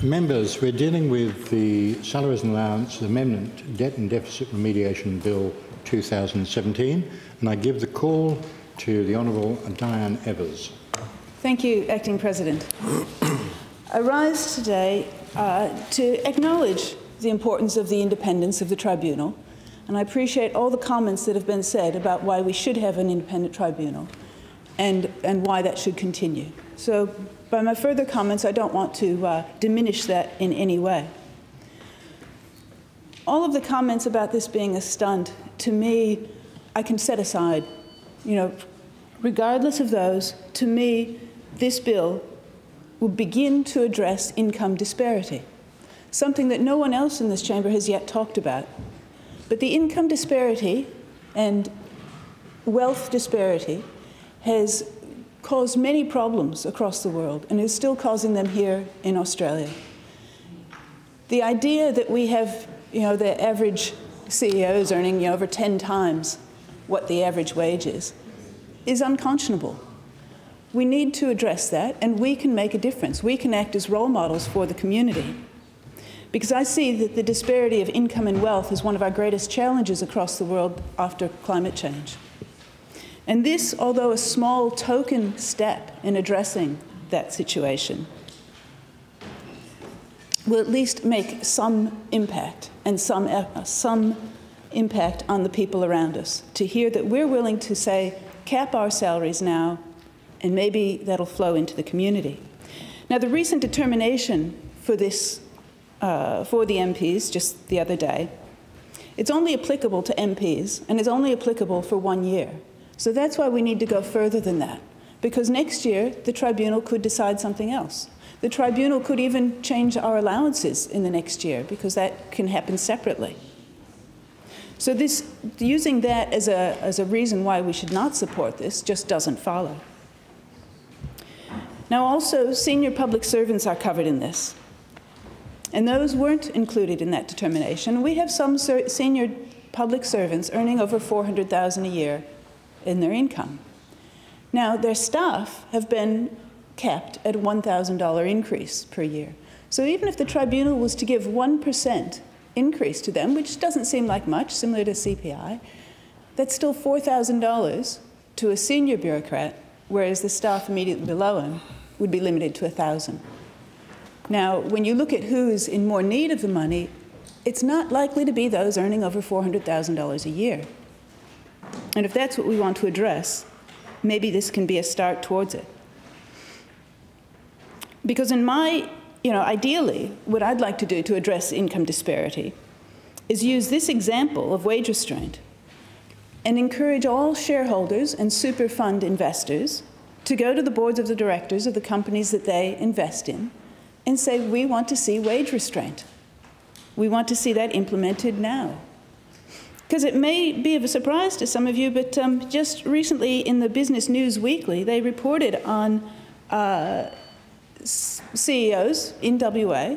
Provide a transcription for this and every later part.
Members, we're dealing with the Salaries and Allowances Amendment Debt and Deficit Remediation Bill 2017, and I give the call to the Honourable Diane Evers. Thank you, Acting President. I rise today to acknowledge the importance of the independence of the tribunal, and I appreciate all the comments that have been said about why we should have an independent tribunal and why that should continue. So by my further comments, I don't want to diminish that in any way. All of the comments about this being a stunt, to me, I can set aside. You know, regardless of those, to me, this bill will begin to address income disparity, something that no one else in this chamber has yet talked about. But the income disparity and wealth disparity has caused many problems across the world and is still causing them here in Australia. The idea that we have, the average CEOs earning, over 10 times what the average wage is unconscionable. We need to address that, and we can make a difference. We can act as role models for the community. Because I see that the disparity of income and wealth is one of our greatest challenges across the world after climate change. And this, although a small token step in addressing that situation, will at least make some impact and some impact on the people around us, to hear that we're willing to say, cap our salaries now, and maybe that'll flow into the community. Now, the recent determination for this, for the MPs just the other day, it's only applicable to MPs, and it's only applicable for 1 year. So that's why we need to go further than that, because next year the tribunal could decide something else. The tribunal could even change our allowances in the next year, because that can happen separately. So using that as a reason why we should not support this just doesn't follow. Now also, senior public servants are covered in this. And those weren't included in that determination. We have some senior public servants earning over $400,000 a year in their income. Now, their staff have been capped at a $1,000 increase per year. So even if the tribunal was to give 1% increase to them, which doesn't seem like much, similar to CPI, that's still $4,000 to a senior bureaucrat, whereas the staff immediately below him would be limited to $1,000. Now, when you look at who's in more need of the money, it's not likely to be those earning over $400,000 a year. And if that's what we want to address, maybe this can be a start towards it. Because in my, ideally, what I'd like to do to address income disparity is use this example of wage restraint and encourage all shareholders and super fund investors to go to the boards of the directors of the companies that they invest in and say, we want to see wage restraint. We want to see that implemented now. Because it may be of a surprise to some of you, but just recently in the Business News Weekly, they reported on CEOs in WA,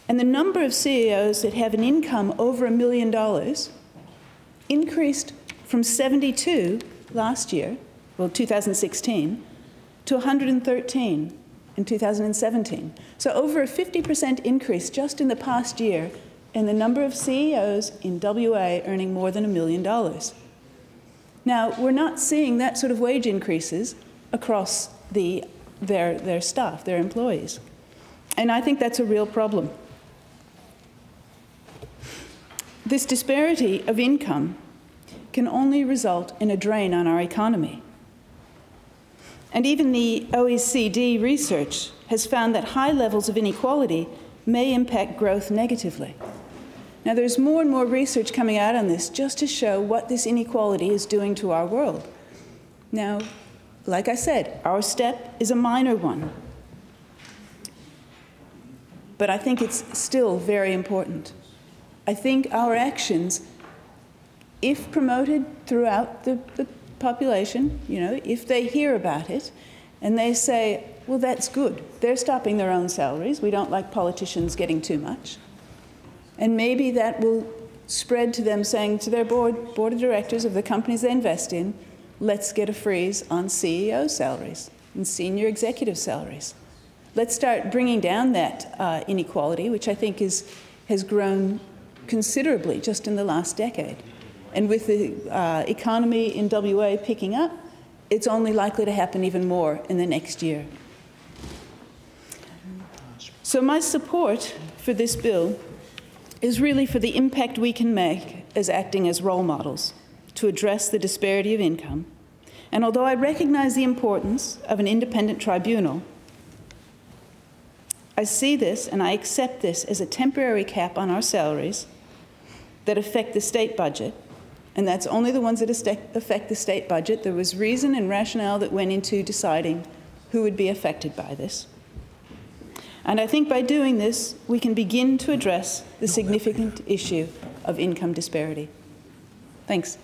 and the number of CEOs that have an income over $1 million increased from 72 last year, well, 2016, to 113 in 2017. So over a 50% increase just in the past year in the number of CEOs in WA earning more than $1 million. Now, we're not seeing that sort of wage increases across their staff, their employees. And I think that's a real problem. This disparity of income can only result in a drain on our economy. And even the OECD research has found that high levels of inequality may impact growth negatively. Now, there's more and more research coming out on this just to show what this inequality is doing to our world. Now, like I said, our step is a minor one. But I think it's still very important. I think our actions, if promoted throughout the population, if they hear about it and they say, well, that's good. They're stopping their own salaries. We don't like politicians getting too much. And maybe that will spread to them saying to their board of directors of the companies they invest in, let's get a freeze on CEO salaries and senior executive salaries. Let's start bringing down that inequality, which I think has grown considerably just in the last decade. And with the economy in WA picking up, it's only likely to happen even more in the next year. So my support for this bill is really for the impact we can make as acting as role models to address the disparity of income. And although I recognize the importance of an independent tribunal, I see this and I accept this as a temporary cap on our salaries that affect the state budget, and that's only the ones that affect the state budget. There was reason and rationale that went into deciding who would be affected by this. And I think by doing this, we can begin to address the significant issue of income disparity. Thanks.